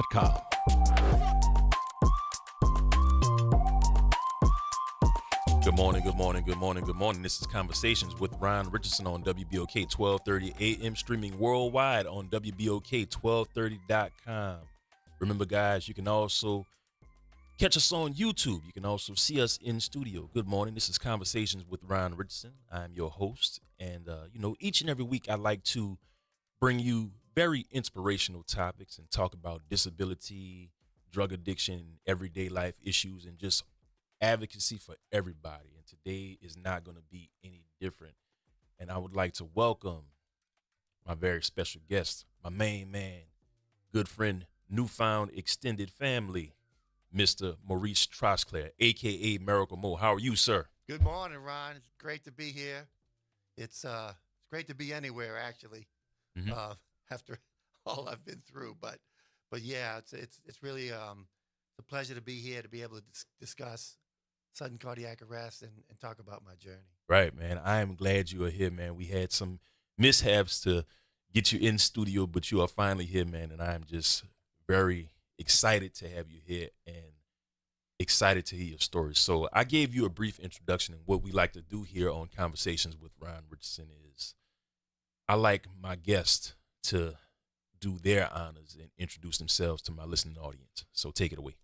Com. Good morning, good morning, good morning, good morning. This is Conversations with Ron Richardson on WBOK 1230 AM, streaming worldwide on WBOK1230.com. Remember, guys, you can also catch us on YouTube. You can also see us in studio. Good morning. This is Conversations with Ron Richardson. I'm your host. And, each and every week I like to bring you very inspirational topics and talk about disability, drug addiction, everyday life issues, and just advocacy for everybody. And today is not going to be any different. And I would like to welcome my very special guest, my main man, good friend, newfound extended family, Mr. Maurice Trosclair, aka Miracle Mo. How are you, sir? Good morning, Ron. It's great to be here. It's great to be anywhere actually. Mm-hmm. Uh, after all I've been through, but yeah, it's really it's a pleasure to be here to be able to discuss sudden cardiac arrest and talk about my journey. Right, man. I am glad you are here, man. We had some mishaps to get you in studio, but you are finally here, man. And I am just very excited to have you here and excited to hear your story. So I gave you a brief introduction, and what we like to do here on Conversations with Ron Richardson is I like my guests to do their honors and introduce themselves to my listening audience. So take it away.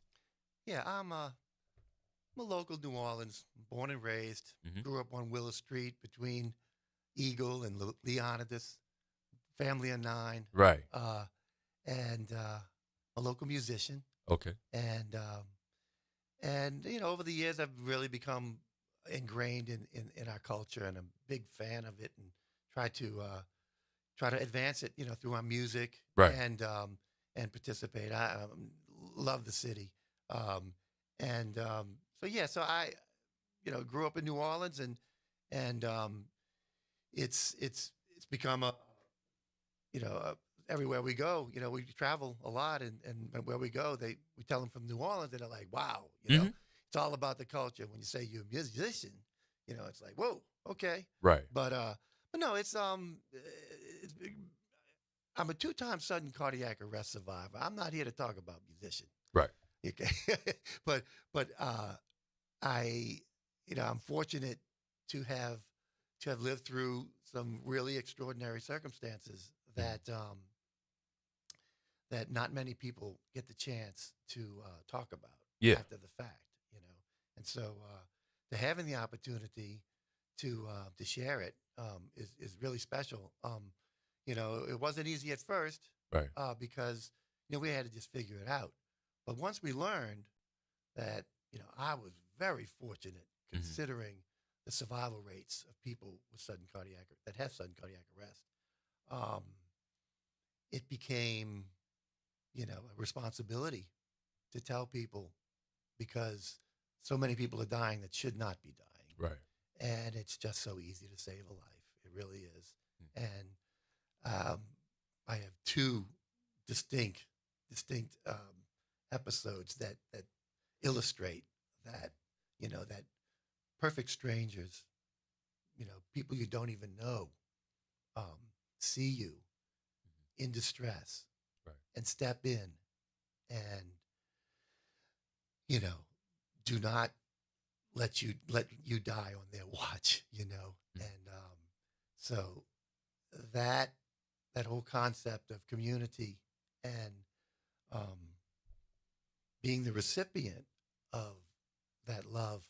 Yeah, I'm a local New Orleans, born and raised. Mm-hmm. Grew up on Willow Street between Eagle and Leonidas. Family of nine, Right. and a local musician. Okay. And over the years I've really become ingrained in our culture, and I'm a big fan of it, and try to advance it through my music, Right. and participate. I love the city, so yeah, so I grew up in New Orleans, and it's become a everywhere we go, we travel a lot, and where we go, we tell them from New Orleans, and they're like, wow, Mm-hmm. it's all about the culture. When you say you're a musician, it's like, whoa, okay. Right. But no, it's I'm a two-time sudden cardiac arrest survivor. I'm not here to talk about musician. Right. Okay. but I I'm fortunate to have lived through some really extraordinary circumstances that not many people get the chance to talk about Yeah. after the fact. And so to having the opportunity to share it is really special. It wasn't easy at first, Right. because we had to just figure it out. But once we learned that, I was very fortunate Mm-hmm. considering the survival rates of people with that have sudden cardiac arrest. Um, it became, a responsibility to tell people, because so many people are dying that should not be dying. Right. And it's just so easy to save a life. It really is. And I have two distinct episodes that illustrate that, that perfect strangers, people you don't even know, see you in distress, Right. and step in and, you know, do not let you die on their watch. Mm. And so that that whole concept of community and um, being the recipient of that love,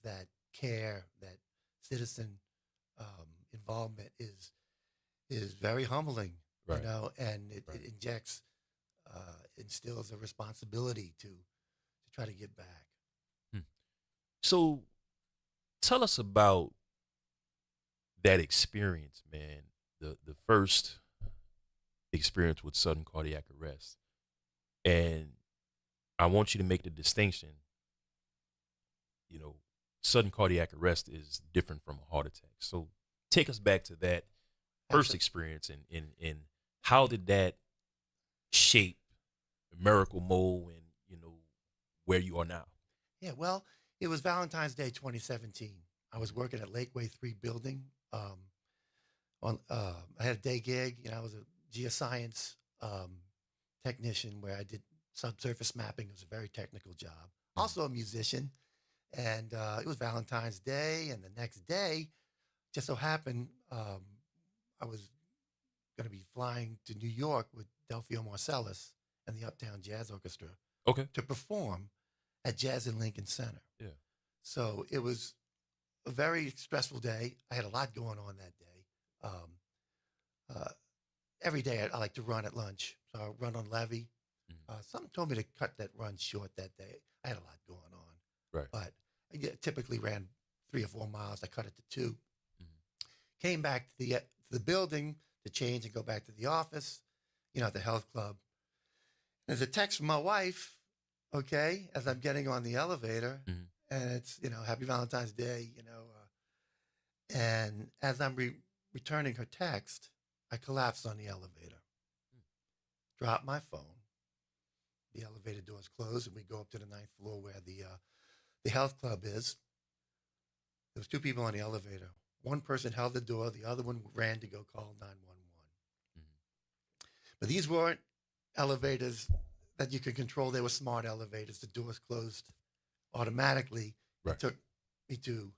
that care, that citizen involvement is very humbling, Right. and it, Right. it injects instills a responsibility to try to give back. Hmm. So tell us about that experience, man. The first experience with sudden cardiac arrest. And I want you to make the distinction, you know, sudden cardiac arrest is different from a heart attack. So take us back to that first Absolutely. experience and how did that shape Miracle Mo and, where you are now? Yeah, well, it was Valentine's Day 2017. I was working at Lakeway 3 building. I had a day gig. I was a geoscience technician where I did subsurface mapping. It was a very technical job. Mhm. Also a musician. And it was Valentine's Day. And the next day, just so happened, I was going to be flying to New York with Delphio Marcellus and the Uptown Jazz Orchestra Okay. to perform at Jazz in Lincoln Center. Yeah. So it was a very stressful day. I had a lot going on that day. Um, uh, every day I like to run at lunch. So I run on Levy. Mhm. Something told me to cut that run short that day. I had a lot going on, Right. but I typically ran 3 or 4 miles. I cut it to two. Mhm. Came back to the building to change and go back to the office, at the health club. There's a text from my wife, okay, as I'm getting on the elevator, Mhm. and it's Happy Valentine's Day, and as I'm returning her text, I collapsed on the elevator, dropped my phone. The elevator doors close, and we go up to the ninth floor where the health club is. There was two people on the elevator. One person held the door. The other one ran to go call 911. Mhm. But these weren't elevators that you could control. They were smart elevators. The doors closed automatically and Right. took me to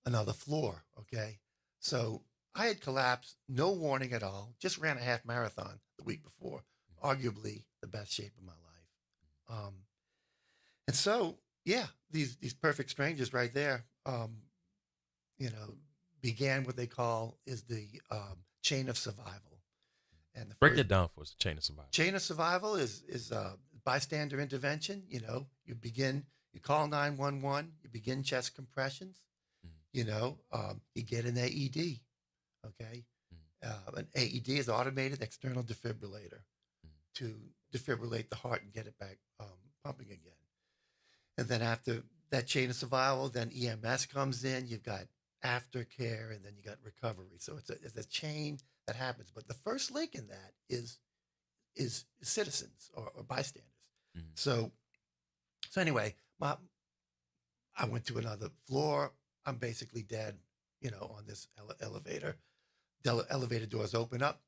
another floor. Okay. So I had collapsed, no warning at all, just ran a half marathon the week before, arguably the best shape of my life. And so, yeah, these perfect strangers right there, you know, began what they call is the chain of survival. And the Break first that down for us. The chain of survival. chain of survival is bystander intervention. You call 911, you begin chest compressions. Mhm. You get an AED. Okay, Mhm. an AED is automated external defibrillator Mhm. to defibrillate the heart and get it back pumping again. And then after that chain of survival, then EMS comes in. You've got aftercare, and then you got recovery. So it's a chain that happens. But the first link in that is citizens or bystanders. Mhm. So so anyway, I went to another floor. I'm basically dead, on this elevator. The elevator doors open up.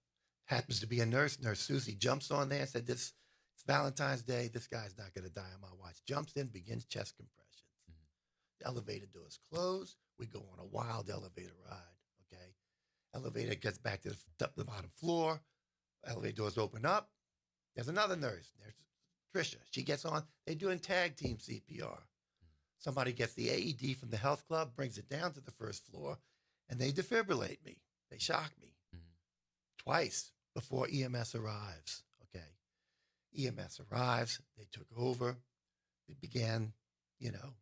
Happens to be a nurse. Nurse Susie jumps on there and said, It's Valentine's Day. This guy's not going to die on my watch. Jumps in, begins chest compressions. Mhm. The elevator doors close. We go on a wild elevator ride. Okay. Elevator gets back to the bottom floor. Elevator doors open up. There's another nurse. There's Trisha. She gets on. They're doing tag team CPR. Somebody gets the AED from the health club, brings it down to the first floor, and they defibrillate me. They shock me Mhm. twice before EMS arrives. Okay. EMS arrives. They took over. They began, you know,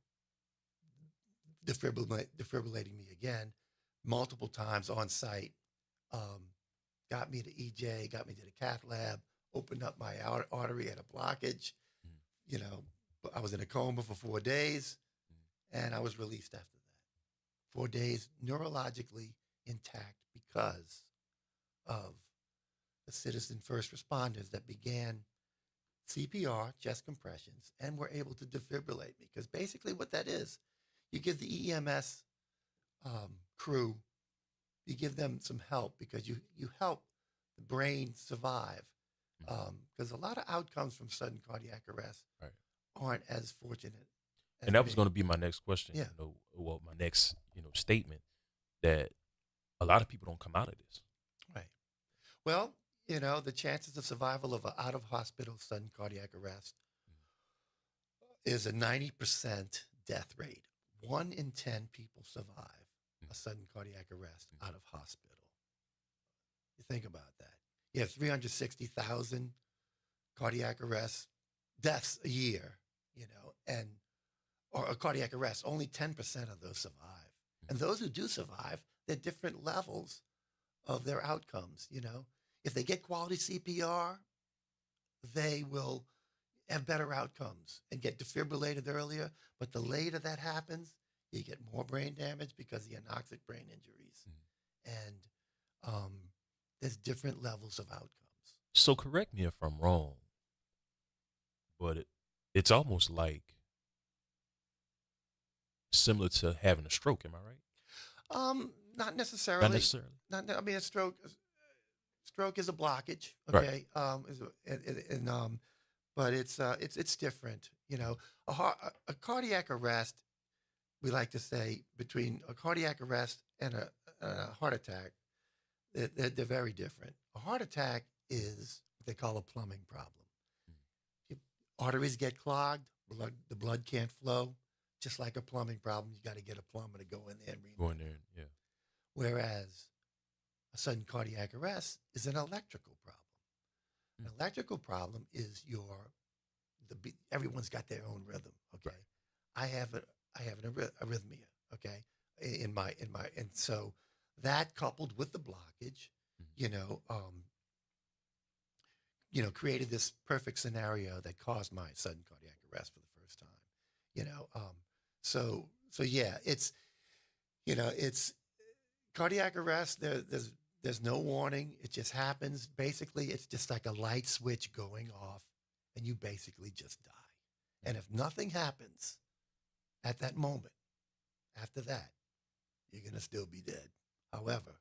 defibrillating me again multiple times on site. Um, got me to EJ, got me to the cath lab, opened up my artery, had a blockage. Mhm. You know, I was in a coma for 4 days, and I was released after that. 4 days neurologically intact because of the citizen first responders that began CPR, chest compressions, and were able to defibrillate me. Because basically, what that is, you give the EMS crew, you give them some help because you help the brain survive. Mhm. Because a lot of outcomes from sudden cardiac arrest Right. aren't as fortunate as And that was being. going to be my next question. Yeah, Well, my next, statement that a lot of people don't come out of this. right. Well, the chances of survival of an out of hospital sudden cardiac arrest is a 90% death rate. 1 in 10 people survive Mhm. a sudden cardiac arrest Mhm. out of hospital. You think about that. You have 360,000 cardiac arrests, deaths a year, and or a cardiac arrest, only 10% of those survive. And those who do survive, they're different levels of their outcomes. If they get quality CPR, they will have better outcomes and get defibrillated earlier. But the later that happens, you get more brain damage because of the anoxic brain injuries. Mhm. And um, there's different levels of outcomes. So correct me if I'm wrong, but it's almost like similar to having a stroke. Am I right? Not Not necessarily. necessarily. Not, I mean, a stroke. Stroke is a blockage, Right. okay? But it's different. You know, a cardiac arrest. We like to say between a cardiac arrest and a heart attack, they're very different. A heart attack is what they call a plumbing problem. Your arteries get clogged, the blood can't flow. Just like a plumbing problem, you got to get a plumber to go in there and Go remove in there. it. Yeah. Whereas a sudden cardiac arrest is an electrical problem. Mm. An electrical problem is everyone's got their own rhythm. Right. Okay, I have a I have an arrhythmia. Okay, and so that coupled with the blockage, Mm. you know, um, created this perfect scenario that caused my sudden cardiac arrest for the first time. You know, so yeah, it's cardiac arrest. There's no warning. It just happens. Basically, it's just like a light switch going off, and you basically just die. And if nothing happens at that moment, after that, you're gonna still be dead. However,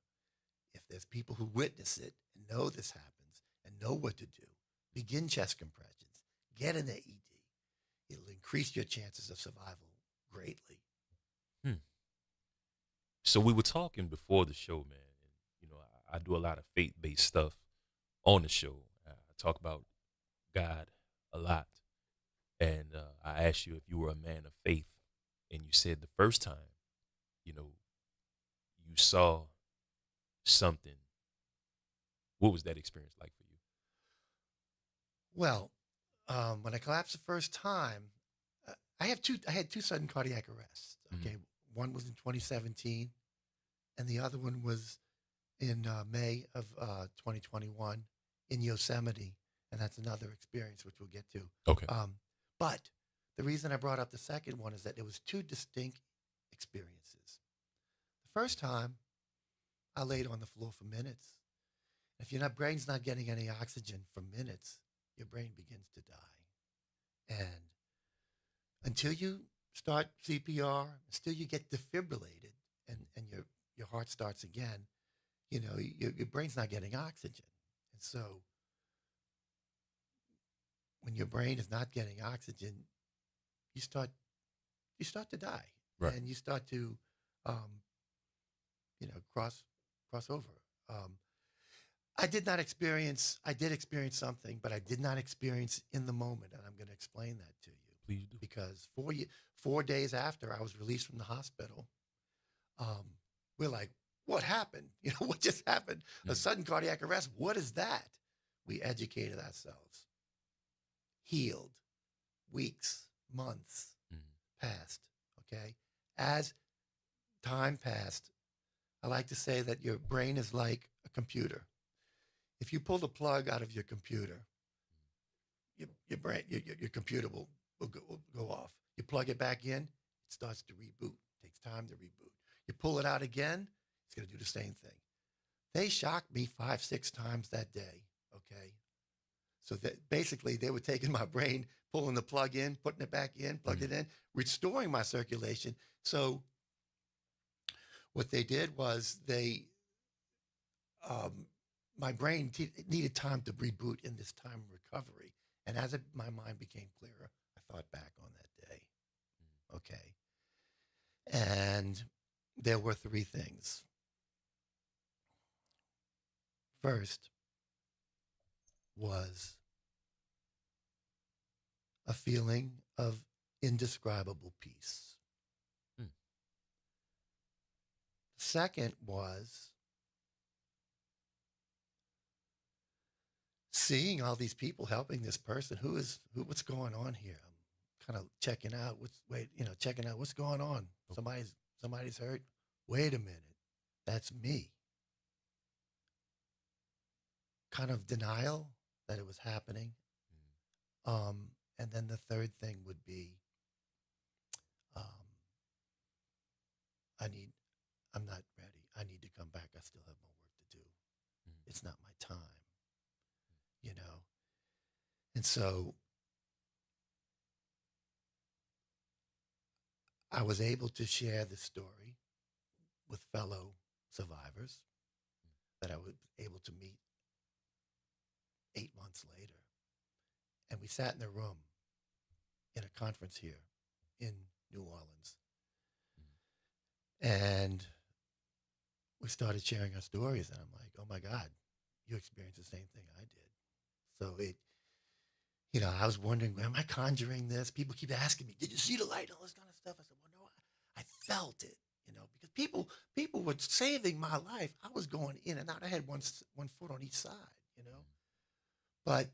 if there's people who witness it and know this happens and know what to do, begin chest compressions, get an AED. It'll increase your chances of survival greatly. Hmm. So we were talking before the show, man, and I do a lot of faith-based stuff on the show. I talk about God a lot, and I asked you if you were a man of faith, and you said the first time, you know, you saw something. What was that experience like for you? Well, when I collapsed the first time, I had two sudden cardiac arrests. Mm-hmm. Okay, one was in 2017, and the other one was in May of 2021 in Yosemite, and that's another experience which we'll get to. Okay. Um, but the reason I brought up the second one is that there was two distinct experiences. The first time, I laid on the floor for minutes. If your brain's not getting any oxygen for minutes, your brain begins to die. And until you start CPR, until you get defibrillated and your heart starts again, your brain's not getting oxygen. And so when your brain is not getting oxygen, you start you start to die, Right. and you start to um, cross over. Um, I did experience something, but I did not experience in the moment. And I'm going to explain that to you Please do. because 4 days after I was released from the hospital, um, we're like, what happened? What just happened? A Mm-hmm. sudden cardiac arrest. What is that? We educated ourselves, healed, weeks, months passed. Okay. As time passed, I like to say that your brain is like a computer. If you pull the plug out of your computer, your computer will go off. You plug it back in, it starts to reboot. It takes time to reboot. You pull it out again, it's going to do the same thing. They shocked me 5, 6 times that day. Okay. So that basically they were taking my brain, pulling the plug in, putting it back in, plugged Mm-hmm. it in, restoring my circulation. So what they did was um, my brain needed time to reboot in this time of recovery. And my mind became clearer, I thought back on that day. Okay. And there were three things. First was a feeling of indescribable peace. Mm-hmm. Second was seeing all these people helping this person. What's going on here? I'm kind of checking out what's going on. Somebody's hurt. Wait a minute. That's me. Kind of denial that it was happening. And then the third thing would be, um, I need, I'm not ready. I need to come back. I still have more work to do. Mm-hmm. It's not my time, you know? And so I was able to share this story with fellow survivors that I was able to meet 8 months later, and we sat in a room in a conference here in New Orleans, and we started sharing our stories. And I'm like, oh my God, you experienced the same thing I did. So I was wondering, am I conjuring this? People keep asking me, did you see the light? All this kind of stuff. I said, well, no, I felt it, because people were saving my life. I was going in and out. I had one foot on each side. But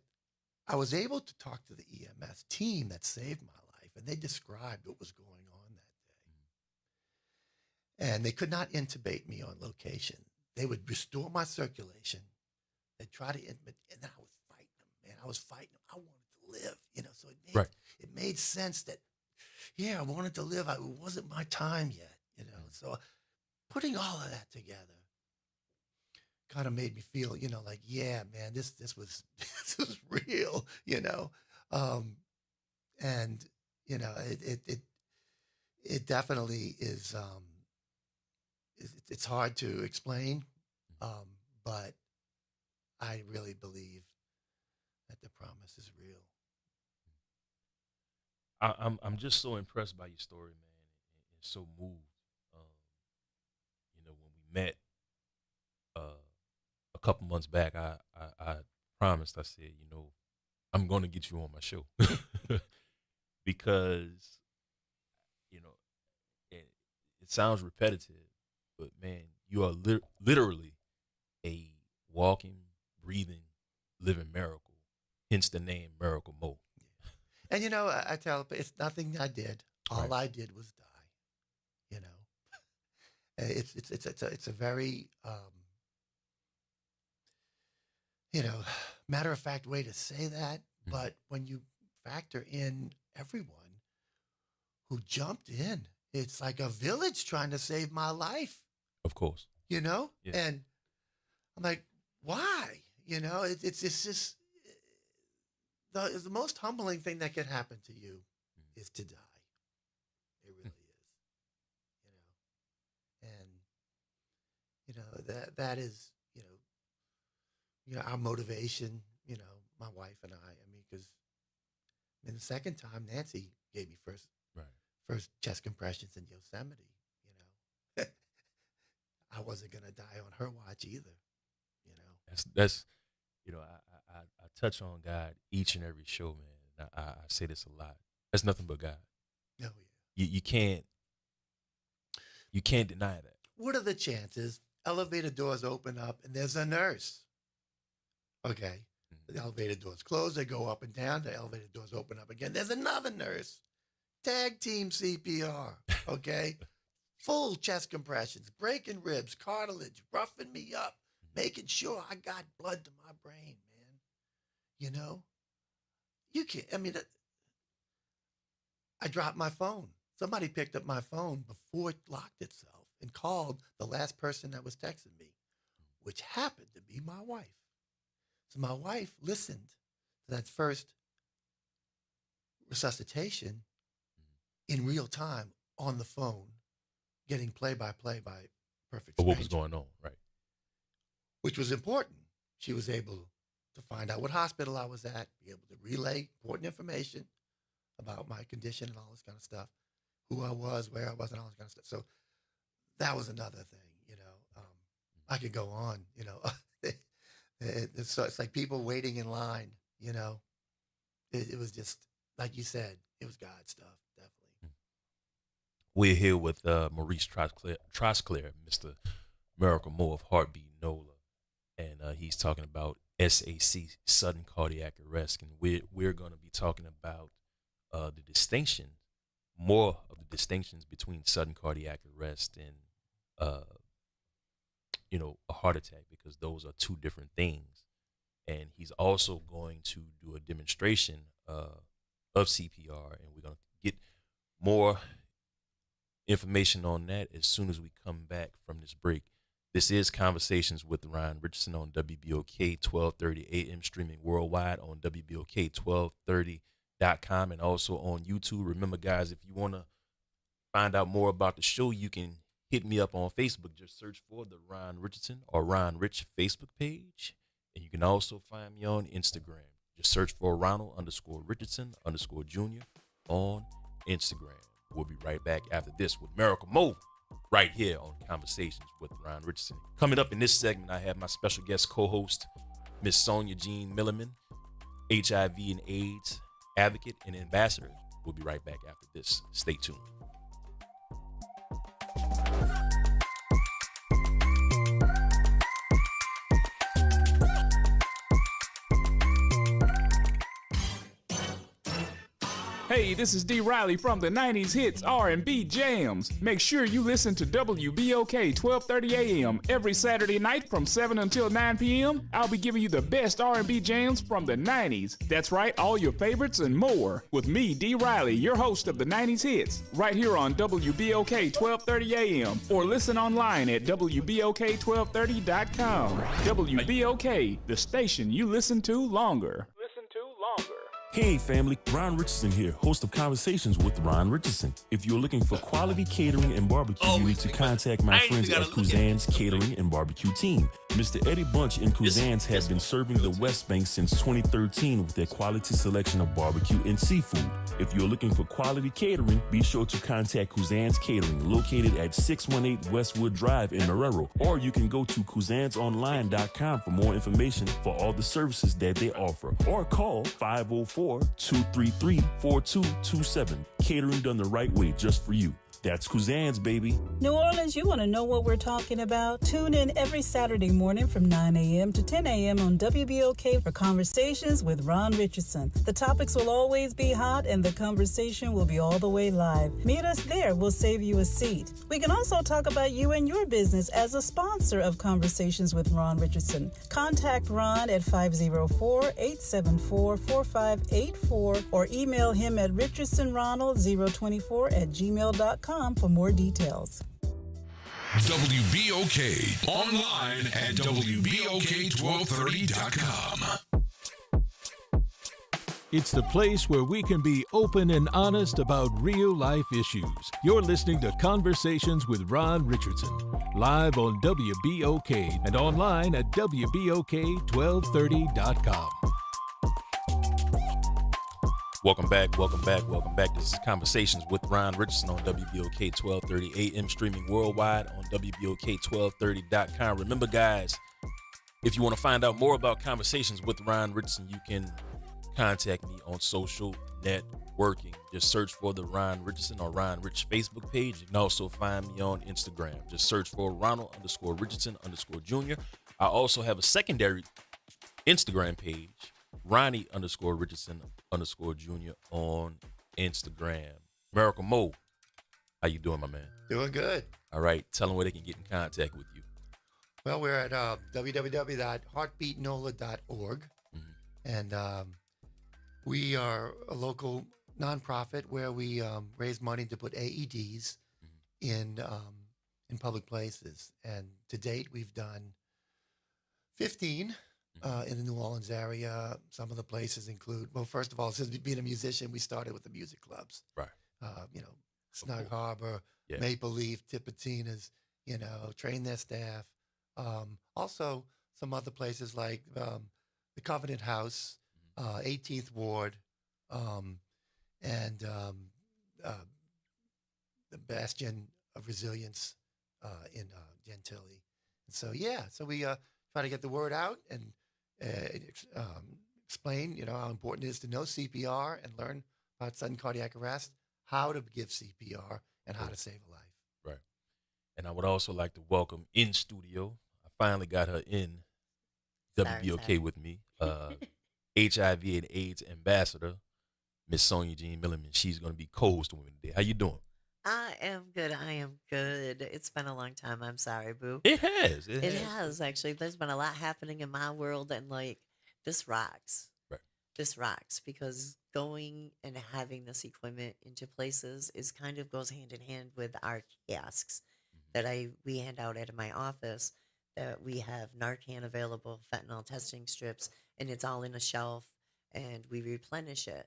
I was able to talk to the EMS team that saved my life, and they described what was going on that day. And they could not intubate me on location. They would restore my circulation. They'd try to intubate, and I was fighting them, man. I was fighting them. I wanted to live, so Right. it made sense that, yeah, I wanted to live. It wasn't my time yet. So putting all of that together kind of made me feel, like, yeah, man, this was this was real. Um, and it definitely is. It's hard to explain, but I really believe that the promise is real. I'm just so impressed by your story, man, and so moved. Um, when we met a couple months back, I promised. I said, I'm going to get you on my show because you know it, it sounds repetitive, but man, you are literally a walking, breathing, living miracle. Hence the name Miracle Mo. And I tell people it's nothing I did. Right. All I did was die. You know, it's a very you know matter of fact way to say that. Mhm. But when you factor in everyone who jumped in, it's like a village trying to save my life. Of course. Yeah. And I'm like, why? It's just the most humbling thing that could happen to you Mhm. is to die. It really is. And that is our motivation. My wife and I mean, because the second time Nancy gave me Right. first chest compressions in Yosemite. You know, I wasn't gonna die on her watch either. You know. That's I touch on God each and every show, man. I say this a lot. That's nothing but God. Oh yeah. You can't deny that. What are the chances elevator doors open up and there's a nurse? Okay. Mhm. The elevator doors close, they go up and down, the elevator doors open up again. There's another nurse. Tag team CPR. Okay. Full chest compressions, breaking ribs, cartilage, roughing me up, making sure I got blood to my brain, man. You know? You can't, I dropped my phone. Somebody picked up my phone before it locked itself and called the last person that was texting me, which happened to be my wife. So my wife listened to that first resuscitation in real time on the phone, getting play by play by perfect But what was stranger, going on? Right. which was important. She was able to find out what hospital I was at, be able to relay important information about my condition and all this kind of stuff, who I was, where I was, and all this kind of stuff. So that was another thing. I could go on. It's like people waiting in line. It was just like you said, it was God stuff, definitely. We're here with Maurice Trosclair, Mr. Miracle Mo of Heartbeat NOLA, and he's talking about SAC, sudden cardiac arrest, and we're going to be talking about the distinction, more of the distinctions between sudden cardiac arrest and uh, a heart attack, because those are two different things. And he's also going to do a demonstration of CPR, and we're going to get more information on that as soon as we come back from this break. This is Conversations with Ryan Richardson on WBOK 1230 AM, streaming worldwide on WBOK1230.com and also on YouTube. Remember, guys, if you want to find out more about the show, you can hit me up on Facebook. Just search for the Ryan Richardson or Ryan Rich Facebook page, And you can also find me on Instagram. Just search for Ronald underscore Richardson underscore Jr. on Instagram. We'll be right back after this with Miracle Mo right here on Conversations with Ron Richardson. Coming up in this segment, I have my special guest co-host, Miss Sonia Jean Milliman, HIV and AIDS advocate and ambassador. We'll be right back after this. Stay tuned. Hey, this is D. Riley from the 90s Hits R&B Jams. Make sure you listen to WBOK 1230 AM every Saturday night from 7 until 9 p.m. I'll be giving you the best R&B jams from the 90s. That's right, all your favorites and more. With me, D. Riley, your host of the 90s Hits, right here on WBOK 1230 AM, or listen online at WBOK1230.com. WBOK, the station you listen to longer. Hey family, Ron Richardson here, host of Conversations with Ron Richardson. If you're looking for quality catering and barbecue, you need to contact my friends at Kuzan's Catering and Barbecue Team. Mr. Eddie Bunch and Kuzan's have been serving the West Bank since 2013 with their quality selection of barbecue and seafood. If you're looking for quality catering, be sure to contact Kuzan's Catering, located at 618 Westwood Drive in Marrero, or you can go to kuzansonline.com for more information for all the services that they offer, or call 504-233-4227. Catering done the right way just for you. That's Kuzan's, baby. New Orleans, you want to know what we're talking about? Tune in every Saturday morning from 9 a.m. to 10 a.m. on WBOK for Conversations with Ron Richardson. The topics will always be hot and the conversation will be all the way live. Meet us there. We'll save you a seat. We can also talk about you and your business as a sponsor of Conversations with Ron Richardson. Contact Ron at 504-874-4584 or email him at richardsonronald024@gmail.com for more details. WBOK online at WBOK1230.com. It's the place where we can be open and honest about real life issues. You're listening to Conversations with Ron Richardson, live on WBOK and online at WBOK1230.com. Welcome back. This is Conversations with Ron Richardson on WBOK 1230 AM, streaming worldwide on WBOK1230.com. Remember, guys, if you want to find out more about Conversations with Ron Richardson, you can contact me on social networking. Just search for the Ron Richardson or Ron Rich Facebook page. You can also find me on Instagram. Just search for Ronald underscore Richardson underscore Jr. I also have a secondary Instagram page, Ronnie underscore Richardson underscore Jr. on Instagram. Miracle Mo, how you doing, my man? Doing good. All right, tell them where they can get in contact with you. Well, we're at www.heartbeatnola.org, and we are a local nonprofit where we raise money to put AEDs in public places. And to date, we've done 15 in the New Orleans area. Some of the places include, well, first of all, since being a musician, we started with the music clubs. Right. Snug Harbor, Yeah. Maple Leaf, Tipitina's, train their staff. Also, some other places like the Covenant House, 18th Ward, and the Bastion of Resilience in Gentilly. And so we try to get the word out and explain, how important it is to know CPR and learn about sudden cardiac arrest, how to give CPR, and how to save a life. Right. And I would also like to welcome in studio. I finally got her in WBOK with me. HIV and AIDS ambassador, Miss Sonia Jean Milliman. She's going to be co-hosting with me today. How you doing? I am good. It's been a long time. I'm sorry, boo. It has. It has, actually. There's been a lot happening in my world, and this rocks. Right. This rocks because going and having this equipment into places goes hand in hand with our kiosks that we hand out at my office. That we have Narcan available, fentanyl testing strips, and it's all in a shelf, and we replenish it.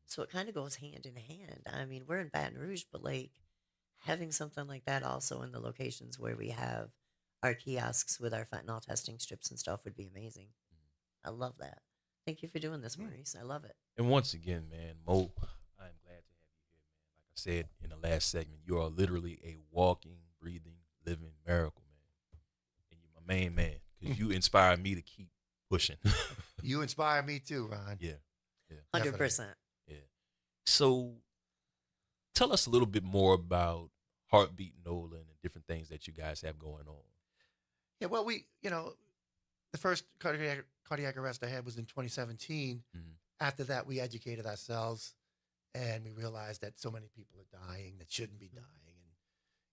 So it kind of goes hand in hand. I mean, we're in Baton Rouge, but having something like that also in the locations where we have our kiosks with our fentanyl testing strips and stuff would be amazing. I love that. Thank you for doing this, Maurice. I love it. And once again, man, Mo, I'm glad to have you here, man. Like I said in the last segment, you are literally a walking, breathing, living miracle, man. And you're my main man because you inspire me to keep pushing. You inspire me too, Ron. Yeah. 100%. Yeah. So tell us a little bit more about Heartbeat Nolan and different things that you guys have going on. Yeah, well, the first cardiac arrest I had was in 2017. Mm-hmm. After that, we educated ourselves, and we realized that so many people are dying that shouldn't be dying.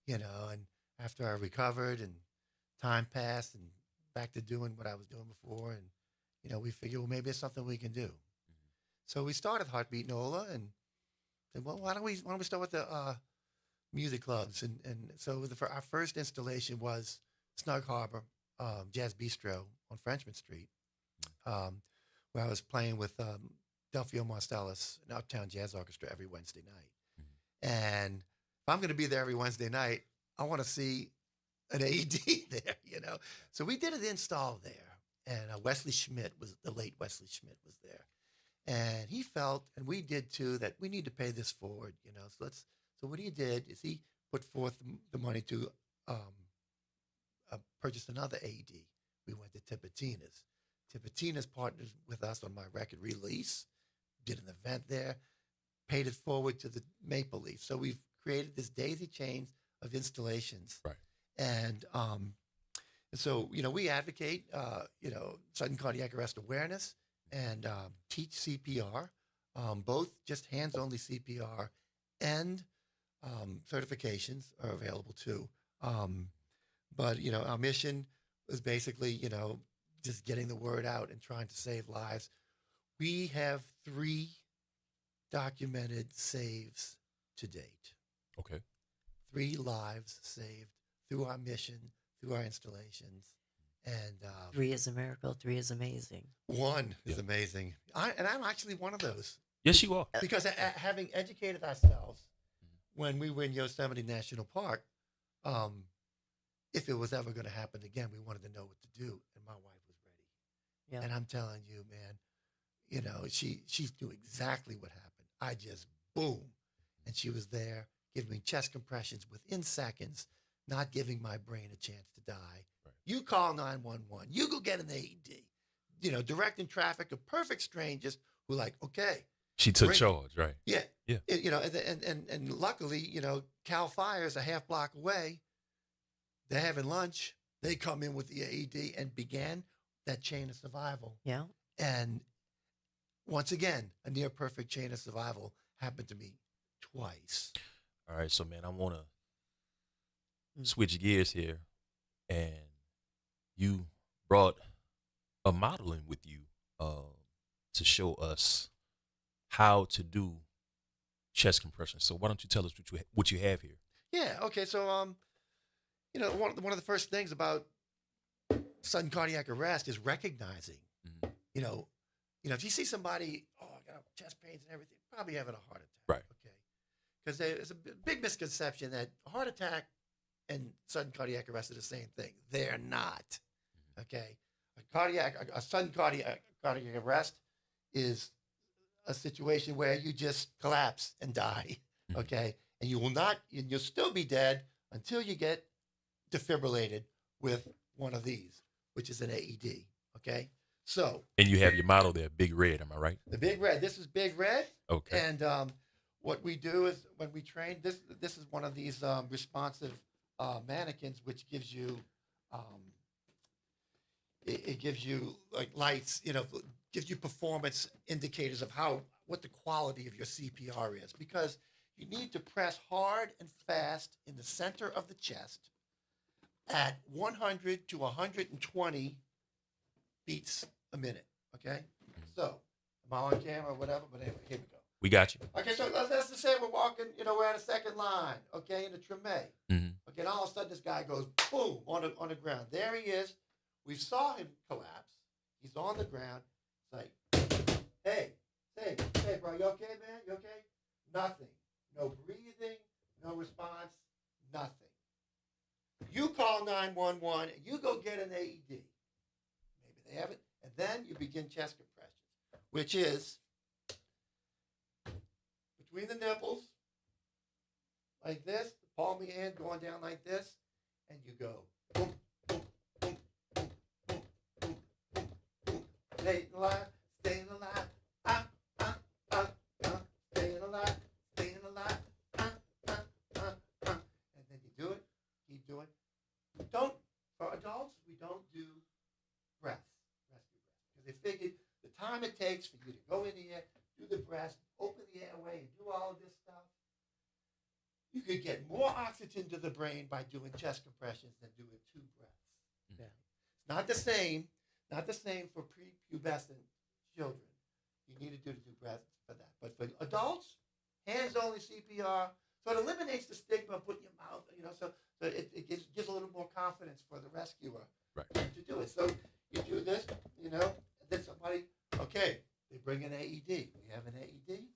And after I recovered and time passed and back to doing what I was doing before, and we figured, well, maybe it's something we can do. So we started Heartbeat NOLA and said, well, why don't we start with the music clubs? And so our first installation was Snug Harbor Jazz Bistro on Frenchman Street, where I was playing with Delphio Marcellus, an Uptown Jazz Orchestra, every Wednesday night. And if I'm going to be there every Wednesday night, I want to see an AED there, So we did an install there, and Wesley Schmidt the late Wesley Schmidt was there. And he felt, and we did too, that we need to pay this forward, So what he did is he put forth the money to purchase another AED. We went to Tipitina's. Tipitina's partnered with us on my record release, did an event there, paid it forward to the Maple Leaf. So we've created this daisy chain of installations. Right. And so, we advocate, sudden cardiac arrest awareness and teach CPR, both just hands-only CPR and certifications are available too. But, our mission was basically, just getting the word out and trying to save lives. We have 3 documented saves to date. Okay. 3 lives saved through our mission, through our installations. And 3 is a miracle. 3 is amazing. 1 is amazing. I'm actually one of those. Yes, you are. Because having educated ourselves when we were in Yosemite National Park, if it was ever going to happen again, we wanted to know what to do. And my wife was ready. Yeah. And I'm telling you, man, she knew exactly what happened. I just, boom. And she was there giving me chest compressions within seconds, not giving my brain a chance to die. Right. You call 911. You go get an AED. Directing traffic of perfect strangers who like, okay. She took charge, right? Yeah. Yeah. And luckily, Cal Fire's a half block away. They're having lunch. They come in with the AED and began that chain of survival. Yeah. And once again, a near perfect chain of survival happened to me twice. All right, so man, I want to switch gears here, and you brought a modeling with you to show us how to do chest compression. So why don't you tell us what you have here? Yeah. Okay. So one of the first things about sudden cardiac arrest is recognizing. If you see somebody, I got chest pains and everything, probably having a heart attack. Right. Okay. Because there's a big misconception that a heart attack and sudden cardiac arrest are the same thing. They're not. Okay. A sudden cardiac arrest is a situation where you just collapse and die. Okay. And you'll still be dead until you get defibrillated with one of these, which is an AED. Okay. So. And you have your model there, Big Red. Am I right? The Big Red. This is Big Red. Okay. And what we do is when we train, this is one of these responsive mannequins, which gives you, it gives you like lights, gives you performance indicators of what the quality of your CPR is, because you need to press hard and fast in the center of the chest at 100 to 120 beats a minute. Okay. So am I on camera or whatever? But anyway, here we go. We got you. Okay, so let's just say we're walking, we're at a second line, okay, in the treme. Okay, and all of a sudden this guy goes boom on the ground. There he is. We saw him collapse. He's on the ground. It's like, hey, bro, you okay, man? You okay? Nothing. No breathing, no response, nothing. You call 911 and you go get an AED. Maybe they have it. And then you begin chest compressions, which is between the nipples, like this, the palm of your hand going down like this, and you go. Boom, boom, boom, boom, boom, boom, boom, boom. Staying alive, staying alive. Staying alive, staying alive. And then you do it, keep doing. For adults, we don't do breaths, rescue breaths. Because they figured the time it takes for you to go in the air, do the breaths, open the airway, and do all of this stuff, you could get more oxygen to the brain by doing chest compressions than doing 2 breaths. Yeah. It's not the same for prepubescent children. You need to do 2 breaths for that. But for adults, hands-only CPR, so it eliminates the stigma of putting your mouth, so it gives a little more confidence for the rescuer to do it. So you do this, and then somebody, okay, they bring an AED. We have an AED.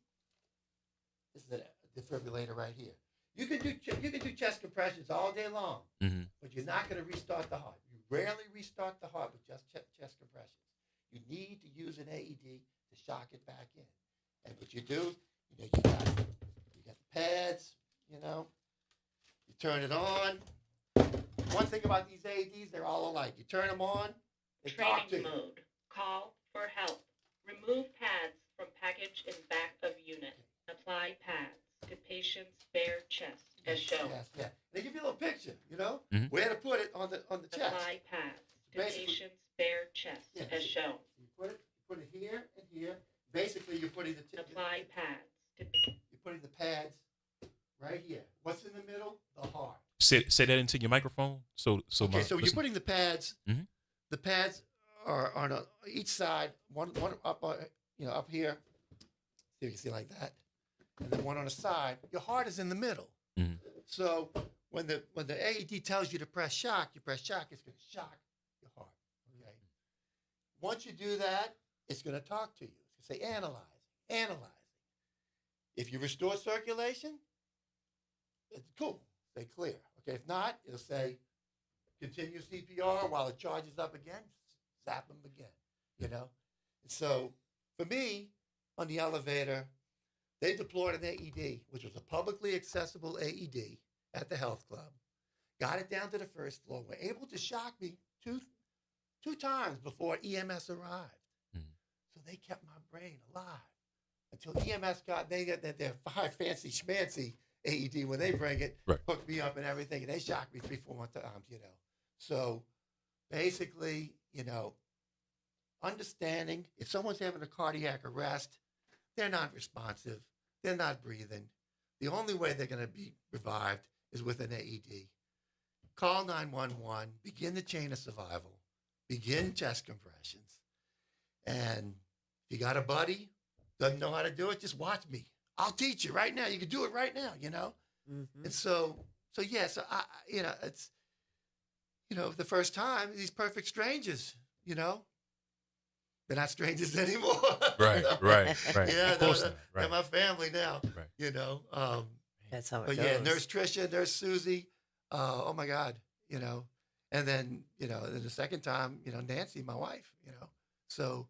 This is a defibrillator right here. You can do chest compressions all day long, but you're not going to restart the heart. You rarely restart the heart with just chest compressions. You need to use an AED to shock it back in. And what you do, you got the pads, you turn it on. One thing about these AEDs, they're all alike. You turn them on, they talk to you. Training mode. Call for help. Remove pads from package in back of unit. Apply pads to patient's bare chest as shown. Yes. They give you a little picture, where to put it on the chest. Apply pads to Basically, patient's bare chest as shown. You put it here and here. Basically, you're putting Apply pads to you're putting the pads right here. What's in the middle? The heart. Say that into your microphone. So you're putting the pads. The pads are on each side. One up, up here. See if you can see like that, and then one on the side. Your heart is in the middle. So when the AED tells you to press shock, you press shock. It's going to shock your heart. Okay. Once you do that, it's going to talk to you. It's going to say analyze. If you restore circulation, it's cool. Say clear. Okay. If not, it'll say continue CPR while it charges up again. Zap them again. And so for me, on the elevator, they deployed an AED, which was a publicly accessible AED at the health club. Got it down to the first floor. Were able to shock me two times before EMS arrived. So they kept my brain alive until EMS they got their fancy schmancy AED when they bring it, hooked me up and everything, and they shocked me 3-4 more times, So basically, understanding if someone's having a cardiac arrest, they're not responsive, they're not breathing. The only way they're going to be revived is with an AED. Call 911, begin the chain of survival, begin chest compressions. And if you got a buddy, doesn't know how to do it, just watch me. I'll teach you right now. You can do it right now, And so I, it's, the first time, these perfect strangers, they're not strangers anymore. Right. Yeah, of course they're my family now, That's how it but goes. yeah, Nurse Tricia, Nurse Susie, oh my God, and then, then the second time, Nancy, my wife, so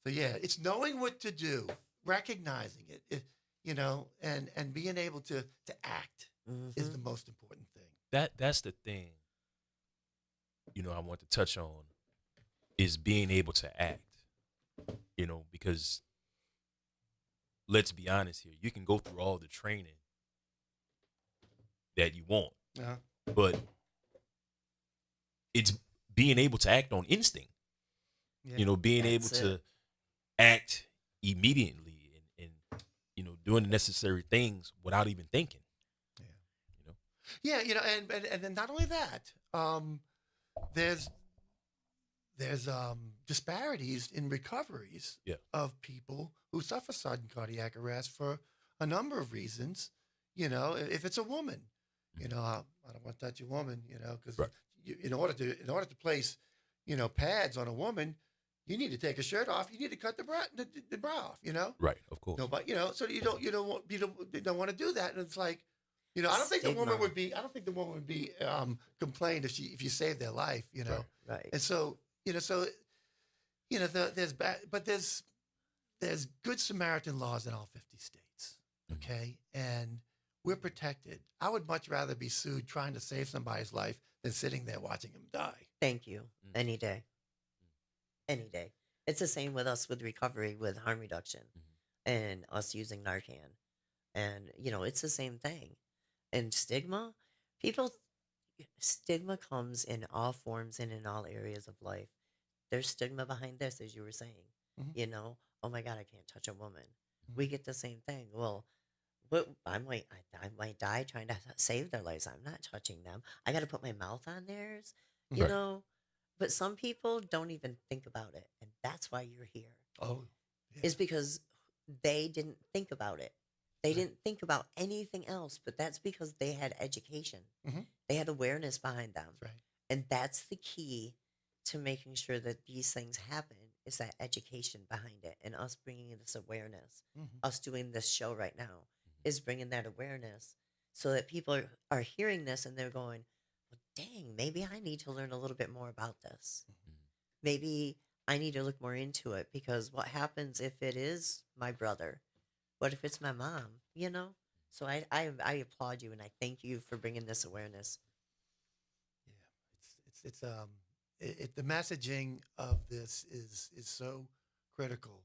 yeah, it's knowing what to do, recognizing it, and being able to act is the most important thing. That's the thing, I want to touch on is being able to act, because let's be honest here, you can go through all the training that you want, but it's being able to act on instinct, being able to act immediately and doing the necessary things without even thinking. And then not only that, there's disparities in recoveries of people who suffer sudden cardiac arrest for a number of reasons. If it's a woman, I don't want to touch a woman, because in order to place, pads on a woman, you need to take a shirt off. You need to cut the bra off. Right, of course. No, but so you don't want to do that, and it's like, You know, I don't think the woman Stigma. would be. I don't think the woman would be complained if you saved their life. You know, Right. and so there's bad, but there's good Samaritan laws in all 50 states. Okay, and we're protected. I would much rather be sued trying to save somebody's life than sitting there watching him die. Thank you. Any day. Any day. It's the same with us with recovery, with harm reduction, and us using Narcan. And, it's the same thing. And stigma, stigma comes in all forms and in all areas of life. There's stigma behind this, as you were saying. Oh my God, I can't touch a woman. We get the same thing. Well, I might die trying to save their lives. I'm not touching them. I got to put my mouth on theirs, you Right. know. But some people don't even think about it, and that's why you're here. Oh, yeah. Is because they didn't think about it. They didn't think about anything else. But that's because they had education. They had awareness behind them, That's right. and that's the key to making sure that these things happen. Is that education behind it, and us bringing this awareness. Us doing this show right now is bringing that awareness so that people are hearing this and they're going, well, dang, maybe I need to learn a little bit more about this. Maybe I need to look more into it, because what happens if it is my brother? What if it's my mom? So I applaud you, and I thank you for bringing this awareness. Yeah, it's the messaging of this is so critical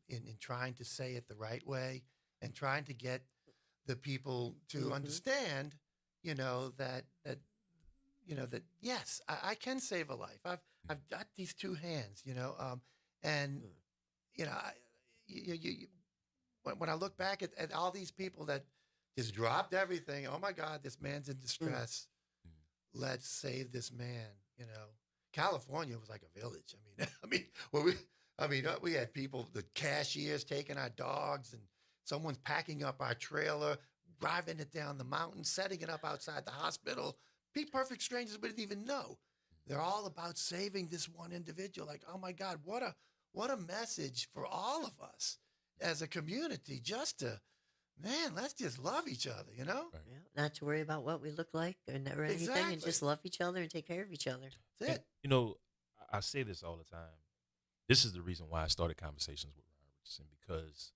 in trying to say it the right way and trying to get the people to understand, that yes, I can save a life. I've got these two hands, and when I look back at all these people that just dropped everything, oh my God, this man's in distress. Let's save this man. California was like a village. We had people, the cashiers taking our dogs, and someone's packing up our trailer, driving it down the mountain, setting it up outside the hospital. Perfect strangers we didn't even know. They're all about saving this one individual. Like, oh my God, what a message for all of us as a community, just to, man, let's just love each other, Yeah, not to worry about what we look like or anything, and Exactly. just love each other and take care of each other. That's it. I say this all the time. This is the reason why I started Conversations with Ron Richardson, because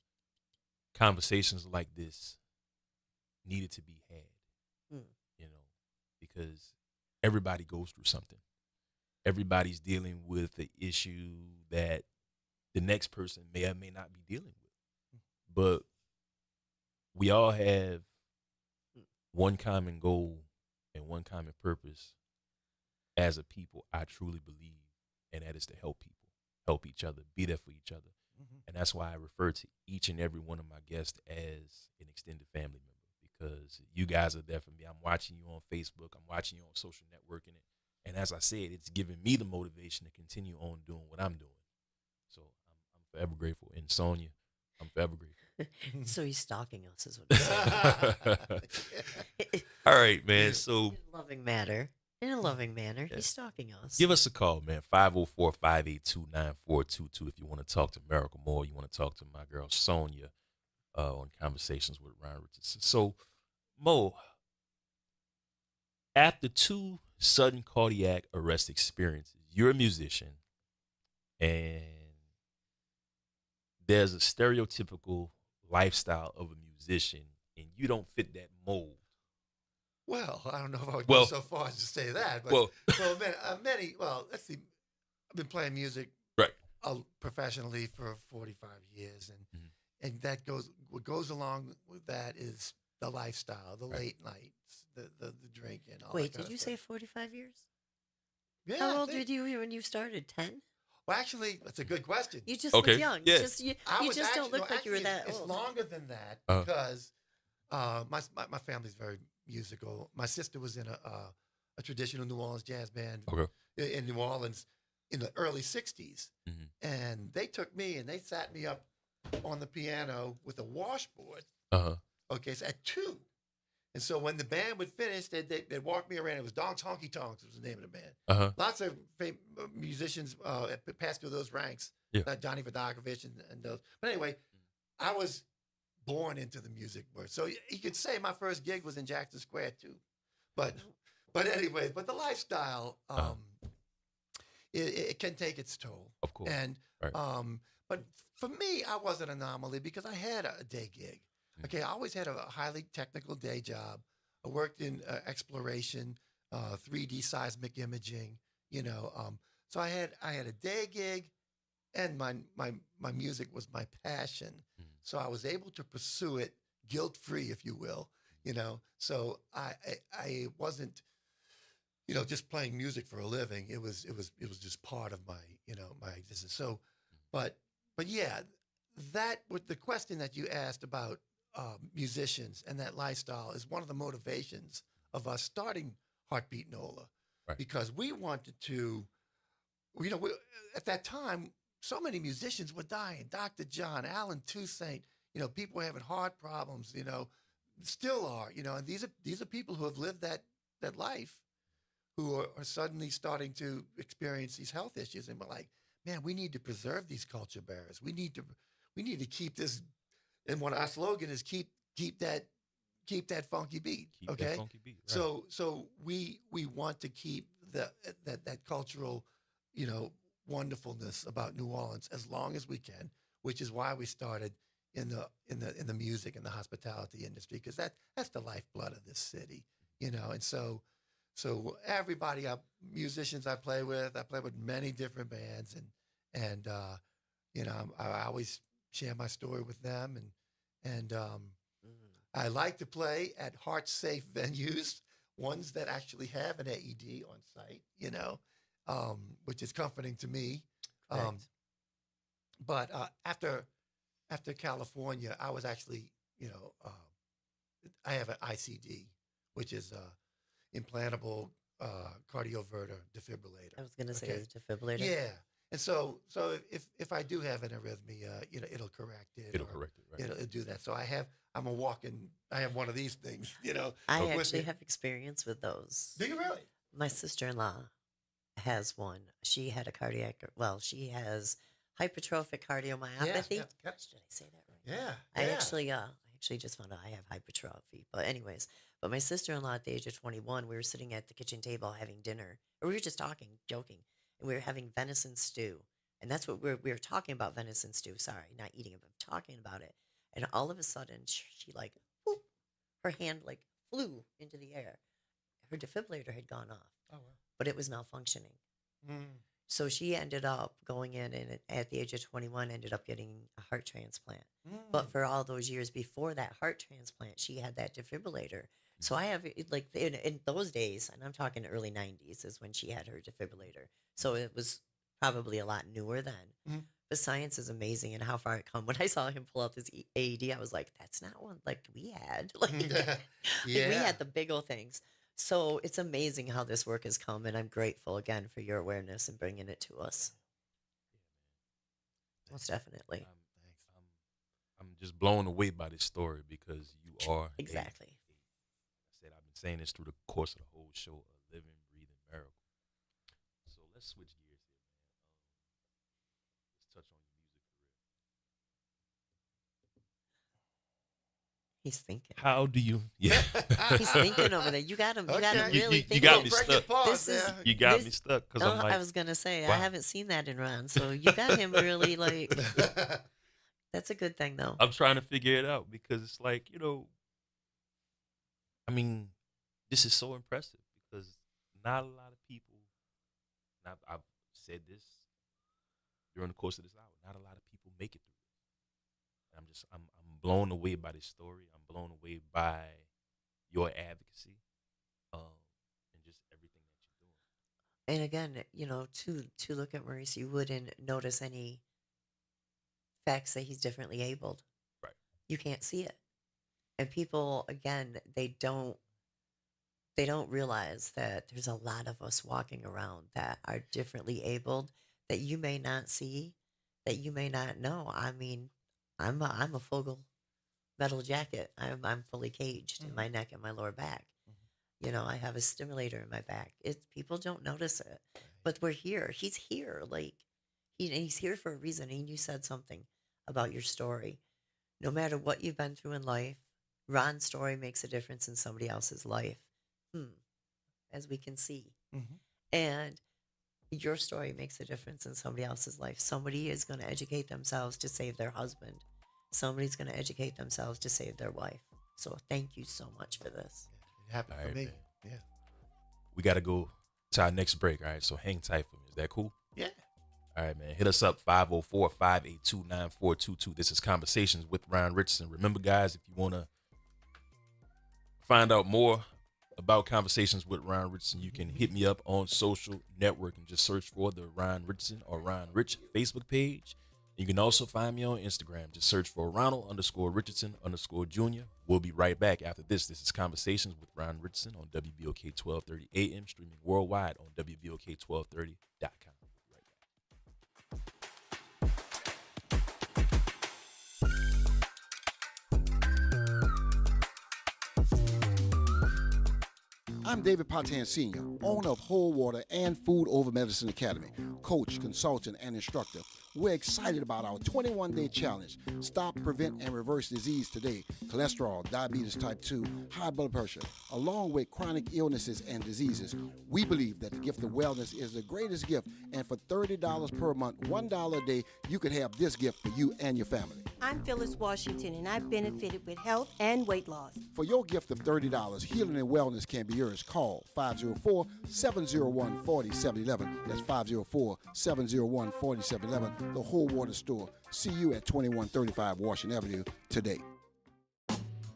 conversations like this needed to be had, because everybody goes through something. Everybody's dealing with the issue that the next person may or may not be dealing with. But we all have one common goal and one common purpose as a people, I truly believe, and that is to help people, help each other, be there for each other. And that's why I refer to each and every one of my guests as an extended family member, because you guys are there for me. I'm watching you on Facebook. I'm watching you on social networking. And as I said, it's giving me the motivation to continue on doing what I'm doing. So I'm forever grateful. And Sonia, I'm forever grateful. So he's stalking us, is what he's saying. All right, man. So In a loving manner, he's stalking us. give us a call, man. 504-582-9422 if you want to talk to Miracle Moore. You want to talk to my girl Sonia on Conversations with Ron Richardson. So, Mo, after 2 sudden cardiac arrest experiences, you're a musician, and there's a stereotypical lifestyle of a musician, and you don't fit that mold. Well, I don't know if I would go so far as to say that, but let's see. I've been playing music Right. Professionally for 45 years, and that what goes along with that is the lifestyle, the late nights, the drinking. All Wait, that kind did you of say stuff. 45 years? Yeah. How I old were think- you when you started? 10? Well, actually, that's a good question. You just Okay, look young. yeah. You I just was don't actually- look no, like you were actually, that it's old. longer than that Uh-huh. because my family's very musical. My sister was in a traditional New Orleans jazz band in New Orleans in the early 60s. And they took me and they sat me up on the piano with a washboard. Okay, so at 2. And so when the band would finish, they'd walk me around. It was Donks Honky Tonks was the name of the band. Lots of musicians passed through those ranks. Yeah. Johnny Vodakovich and those. But anyway, I was born into the music world. So you could say my first gig was in Jackson Square too, but anyway, but the lifestyle it can take its toll. Of course. And Right. but for me, I was an anomaly because I had a day gig. Okay, I always had a highly technical day job. I worked in exploration, 3D seismic imaging. So I had a day gig, and my music was my passion. So I was able to pursue it guilt free, if you will. So I wasn't just playing music for a living. It was just part of my existence. So, but yeah, that with the question that you asked about musicians and that lifestyle is one of the motivations of us starting Heartbeat NOLA, Right. because we wanted to, at that time, so many musicians were dying. Dr. John, Alan Toussaint, people were having heart problems, still are, and these are people who have lived that life, who are suddenly starting to experience these health issues. And we're like, man, we need to preserve these culture barriers. We need to keep this. And one of our slogan is keep that funky beat. Keep okay. that funky beat. Right. So we want to keep that cultural, wonderfulness about New Orleans as long as we can, which is why we started in the music and the hospitality industry, because that's the lifeblood of this city, and so everybody, musicians I play with many different bands, and I always share my story with them, and I like to play at heart-safe venues, ones that actually have an AED on site, which is comforting to me. But after California, I was actually, I have an ICD, which is implantable cardioverter defibrillator. I was going to say Okay. the defibrillator. Yeah. And so if I do have an arrhythmia, it'll correct it. It'll correct it, right. It'll do that. So I have one of these things, I with actually me. have experience with those. Do you really? My sister-in-law has one. She had she has hypertrophic cardiomyopathy. Yeah. Did I say that right? Yeah. I yeah. actually just found out I have hypertrophy. But anyways, my sister-in-law at the age of 21, we were sitting at the kitchen table having dinner, or we were just talking, joking, and we were having venison stew. And that's what we were talking about, venison stew. Sorry, not eating it, but talking about it. And all of a sudden, she like, whoop, her hand like flew into the air. Her defibrillator had gone off, Oh, wow. but it was malfunctioning. Mm. So she ended up going in and at the age of 21 ended up getting a heart transplant. But for all those years before that heart transplant, she had that defibrillator. So I have like in those days, and I'm talking early 90s is when she had her defibrillator. So it was probably a lot newer then. Mhm. But science is amazing and how far it come. When I saw him pull out this AED, I was like, that's not one like we had. Like, like, we Yeah. had the big old things. So it's amazing how this work has come, and I'm grateful again for your awareness and bringing it to us. Most definitely. I'm just blown away by this story because you are Exactly. I said I've been saying this through the course of the whole show, a living, breathing miracle. So let's switch gears here, man. Let's touch on your music career. He's thinking. How do you? Yeah, He's thinking over there. You got him. You got him Okay. really You thinking. got me Break stuck. your pause This is- there. you got This- me stuck because I'm like, I was gonna say wow. I haven't seen that in Ron, so you got him really like. That's a good thing, though. I'm trying to figure it out because it's like, I mean, this is so impressive because not a lot of people, and I've said this during the course of this hour, not a lot of people make it through this. I'm blown away by this story. I'm blown away by your advocacy, and just everything that you're doing. And again, to look at Maurice, you wouldn't notice any facts that he's differently abled. Right. You can't see it, and people again they don't realize that there's a lot of us walking around that are differently abled that you may not see, that you may not know. I mean, I'm a full metal jacket. I'm fully caged in my neck and my lower back. I have a stimulator in my back. People don't notice it, but we're here. He's here. Like he's here for a reason. And you said something about your story. no matter what you've been through in life, Ron's story makes a difference in somebody else's life. As we can see. Mm-hmm. And your story makes a difference in somebody else's life. Somebody is going to educate themselves to save their husband. Somebody's going to educate themselves to save their wife. So thank you so much for this. It happened All for right, me. man. Yeah. We got to go to our next break. All right. So hang tight for me. Is that cool? Yeah. All right, man. Hit us up 504-582-9422. This is Conversations with Ryan Richardson. Remember, guys, if you want to find out more about Conversations with Ryan Richardson, you can hit me up on social network and just search for the Ryan Richardson or Ryan Rich Facebook page. You can also find me on Instagram. Just search for Ronald_Richardson_Jr. We'll be right back after this. This is Conversations with Ryan Richardson on WBOK 1230 AM, streaming worldwide on WBOK1230.com. I'm David Patan Sr., owner of Whole Water and Food Over Medicine Academy, coach, consultant, and instructor. We're excited about our 21-day challenge. Stop, prevent, and reverse disease today. Cholesterol, diabetes type 2, high blood pressure, along with chronic illnesses and diseases. We believe that the gift of wellness is the greatest gift, and for $30 per month, $1 a day, you could have this gift for you and your family. I'm Phyllis Washington, and I've benefited with health and weight loss. For your gift of $30, healing and wellness can be yours. Call 504-701-4711. That's 504-701-4711. The Whole Water Store. See you at 2135 Washington Avenue today.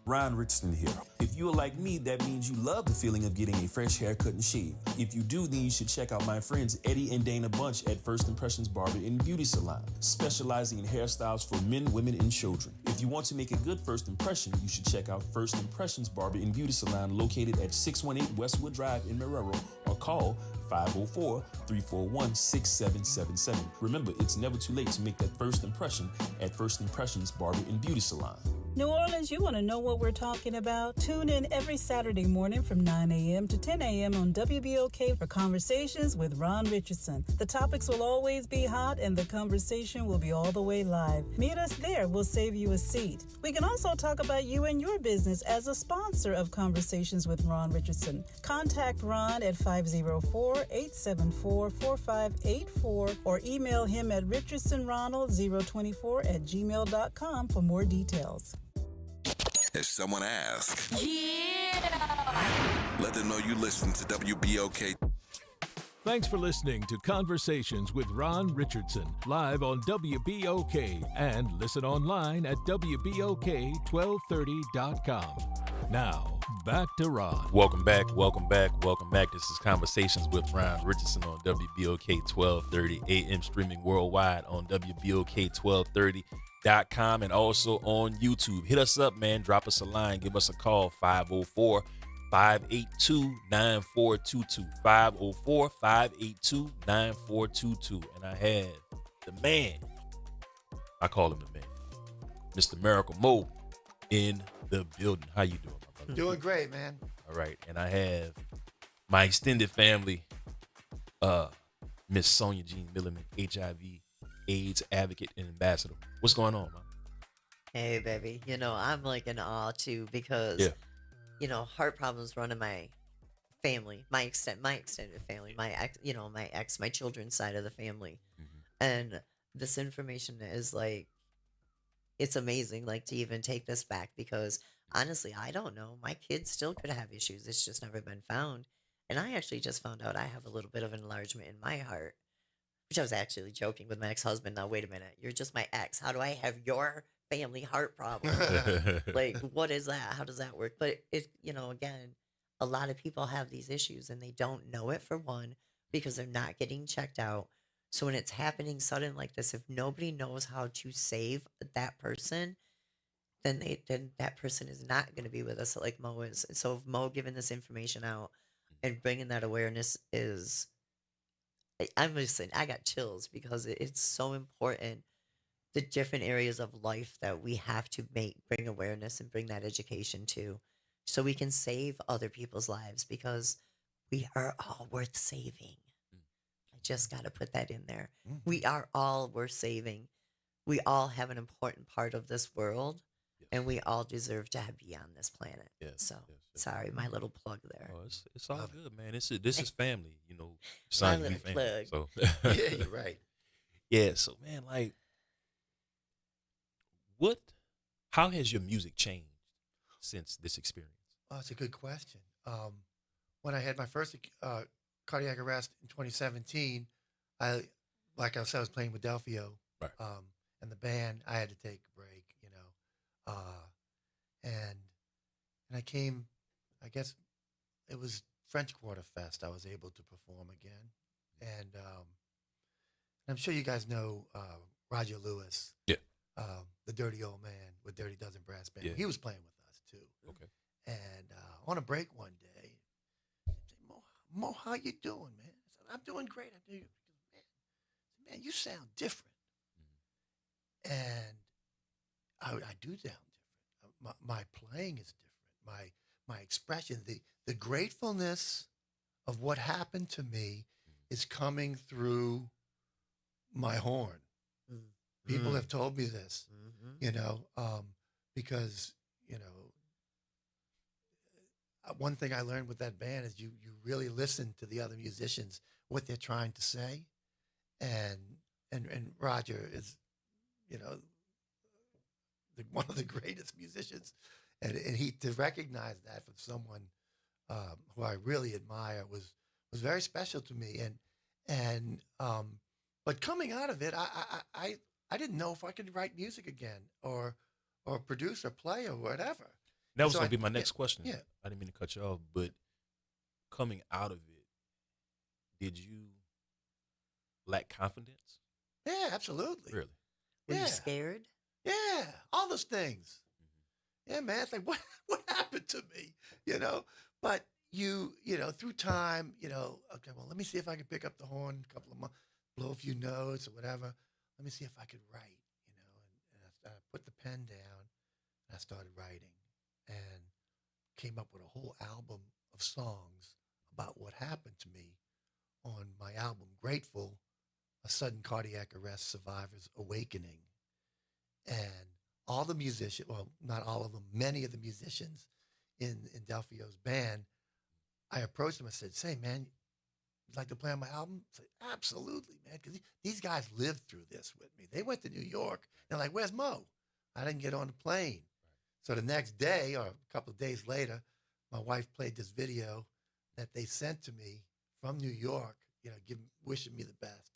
Ron Richardson here. If you are like me, that means you love the feeling of getting a fresh haircut and shave. If you do, then you should check out my friends Eddie and Dana Bunch at First Impressions Barber and Beauty Salon, specializing in hairstyles for men, women, and children. If you want to make a good first impression, you should check out First Impressions Barber and Beauty Salon, located at 618 Westwood Drive in Marrero, or call 504-341-6777. Remember, it's never too late to make that first impression at First Impressions Barber and Beauty Salon. New Orleans, you want to know what we're talking about? Tune in every Saturday morning from 9 a.m. to 10 a.m. on WBOK for Conversations with Ron Richardson. The topics will always be hot and the conversation will be all the way live. Meet us there. We'll save you a seat. We can also talk about you and your business as a sponsor of Conversations with Ron Richardson. Contact Ron at 504-874-4584 or email him at richardsonronald024@gmail.com for more details. If someone asks, let them know you listen to WBOK. Thanks for listening to Conversations with Ron Richardson, live on WBOK, and listen online at WBOK1230.com. Now, back to Ron. Welcome back. This is Conversations with Ryan Richardson on WBOK 1230 AM, streaming worldwide on WBOK1230.com and also on YouTube. Hit us up, man. Drop us a line. Give us a call, 504-582-9422. 504-582-9422. And I have the man, I call him the man, Mr. Miracle Mo, in the building. How you doing, my brother? Doing great, man. All right. And I have my extended family, Miss Sonia Jean Milliman, HIV AIDS advocate and ambassador. What's going on, man? Hey, baby. I'm like in awe too because, heart problems run in my family, my extended family, my ex, my children's side of the family. Mm-hmm. And this information is like, it's amazing, like to even take this back because honestly, I don't know. My kids still could have issues. It's just never been found. And I actually just found out I have a little bit of enlargement in my heart, which I was actually joking with my ex-husband. Now, wait a minute. You're just my ex. How do I have your family heart problem? Like, what is that? How does that work? But again, a lot of people have these issues and they don't know it, for one, because they're not getting checked out. So when it's happening sudden like this, if nobody knows how to save that person, then that person is not going to be with us like Mo is. So if Mo giving this information out and bringing that awareness is, I'm just saying, I got chills because it's so important. The different areas of life that we have to bring awareness and bring that education to, so we can save other people's lives, because we are all worth saving. I just got to put that in there. We are all worth saving. We all have an important part of this world, And we all deserve to be on this planet. Yes, So, yes, sorry, my little plug there. Oh, it's all good, man. This is family, you know. My Son, we little family. plug. So Yeah, you're right. yeah. So man, like, how has your music changed since this experience? Oh, that's a good question. When I had my first cardiac arrest in 2017, like I said, I was playing with Delphio, Right. and the band. I had to take a break, you know, and I came. I guess it was French Quarter Fest. I was able to perform again, and I'm sure you guys know Roger Lewis, Yeah. the Dirty Old Man with Dirty Dozen Brass Band. Yeah. He was playing with us too. Okay. And on a break one day, he said, Mo, how you doing, man? I said, I'm doing great. Man, you sound different. And I do sound different. My playing is different. My expression, the gratefulness of what happened to me is coming through my horn. People have told me this, you know, because, you know, one thing I learned with that band is you really listen to the other musicians, what they're trying to say. And Roger is, you know, one of the greatest musicians. And he, to recognize that from someone who I really admire was very special to me. But coming out of it, I didn't know if I could write music again or produce or play or whatever. That was So going to be my next question. Yeah. I didn't mean to cut you off, but coming out of it, did you lack confidence? Yeah, absolutely. Really? Were Yeah. you scared? Yeah, all those things. Yeah, man, it's like, what happened to me, you know? But you know, through time, you know, okay, well, let me see if I can pick up the horn a couple of months, blow a few notes or whatever. Let me see if I could write, you know, and I put the pen down and I started writing and came up with a whole album of songs about what happened to me on my album, Grateful, A Sudden Cardiac Arrest Survivor's Awakening. And all the musicians, well, not all of them, many of the musicians in Delphio's band, I approached them and said, say, man, you'd like to play on my album? I said, absolutely, man, because these guys lived through this with me. They went to New York. They're like, where's Mo? I didn't get on the plane. So the next day or a couple of days later, my wife played this video that they sent to me from New York, you know, wishing me the best.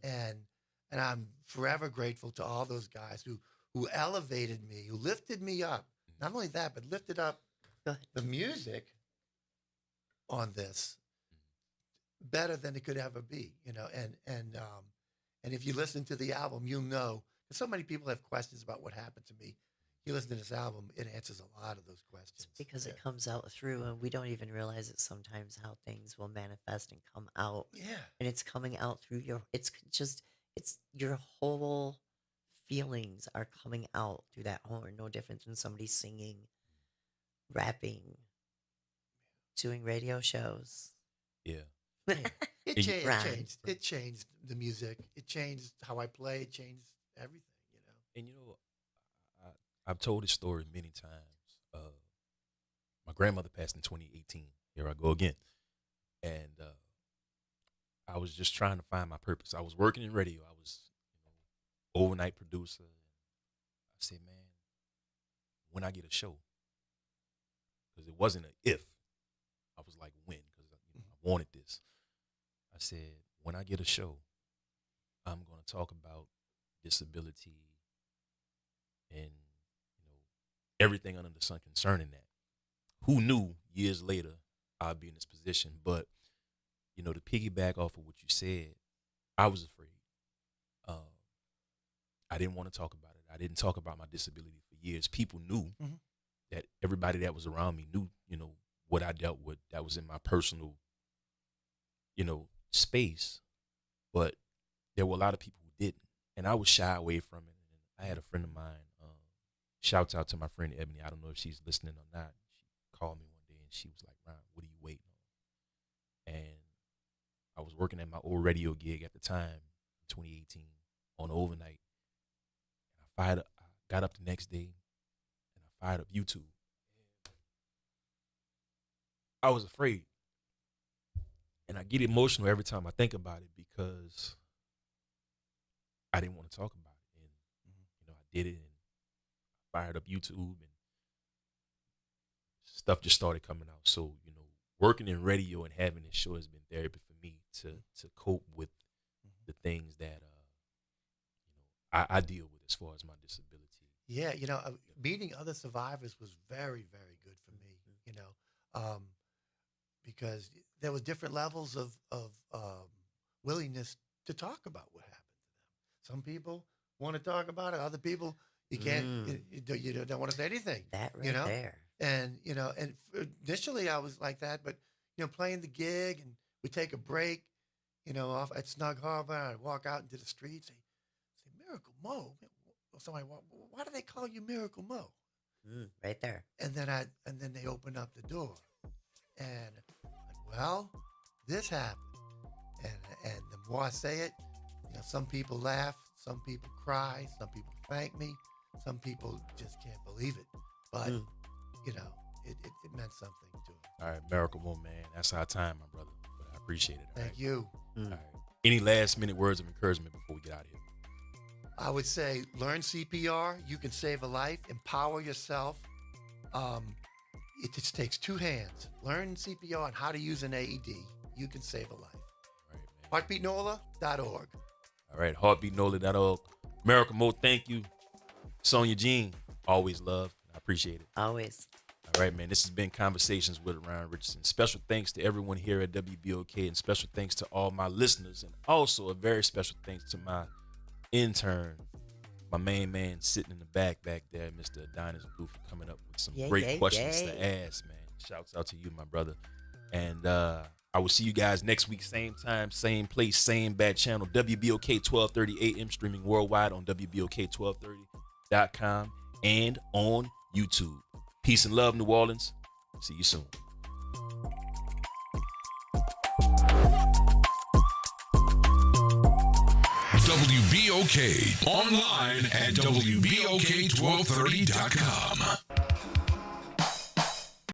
And I'm forever grateful to all those guys who elevated me, who lifted me up. Not only that, but lifted up the music on this better than it could ever be, you know. And if you listen to the album, you'll know. So many people have questions about what happened to me. You listen to this album, it answers a lot of those questions. Because it comes out through, and we don't even realize it sometimes how things will manifest and come out. Yeah. And it's coming out through it's your whole feelings are coming out through that horn. No different than somebody singing, rapping, doing radio shows. Yeah. It changed. It changed the music. It changed how I play. It changed everything, you know. And you know, I've told this story many times. My grandmother passed in 2018. Here I go again. And I was just trying to find my purpose. I was working in radio. I was, you know, overnight producer. I said, man, when I get a show, because it wasn't an if. I was like, when, because you know, I wanted this. I said, when I get a show, I'm going to talk about disability and, you know, everything under the sun concerning that. Who knew years later I'd be in this position? But, you know, to piggyback off of what you said, I was afraid. I didn't want to talk about it. I didn't talk about my disability for years. People knew that everybody that was around me knew, you know, what I dealt with. That was in my personal, you know, space. But there were a lot of people who didn't. And I was shy away from it. And I had a friend of mine, shouts out to my friend Ebony. I don't know if she's listening or not. She called me one day and she was like, Ron, what are you waiting on? And I was working at my old radio gig at the time, in 2018, on overnight. And I got up the next day and fired up YouTube. I was afraid. And I get emotional every time I think about it because I didn't want to talk about it. And, I did it and fired up YouTube and stuff just started coming out. So, working in radio and having this show has been therapy for me to cope with the things that, I deal with as far as my disability. Yeah, meeting other survivors was very, very good for me, because there was different levels of willingness to talk about what happened to them. Some people want to talk about it. Other people, you can't, you don't want to say anything. That right there. And, and initially I was like that, but, playing the gig and we take a break, off at Snug Harbor, and I'd walk out into the streets, say, Miracle Mo. Somebody, why do they call you Miracle Mo? Right there. And then they open up the door, and well, this happened. And the more I say it, some people laugh, some people cry, some people thank me, some people just can't believe it. But it meant something to them. All right, Miracle Mo, man. That's our time, my brother. But I appreciate it. Thank you. All right. Any last minute words of encouragement before we get out of here? I would say learn CPR. You can save a life. Empower yourself. It just takes two hands. Learn CPR and how to use an AED. You can save a life. All right, HeartbeatNola.org. All right, HeartbeatNola.org. Miracle Mo, thank you. Sonia Jean, always love. I appreciate it. Always. All right, man. This has been Conversations with Ron Richardson. Special thanks to everyone here at WBOK, and special thanks to all my listeners, and also a very special thanks to my intern, my main man sitting in the back there, Mr. Adonis Blue, for coming up with some great questions to ask, man. Shouts out to you, my brother. And I will see you guys next week, same time, same place, same bad channel, WBOK 1230 AM, streaming worldwide on WBOK1230.com and on YouTube. Peace and love, New Orleans. See you soon. WBOK online at WBOK1230.com.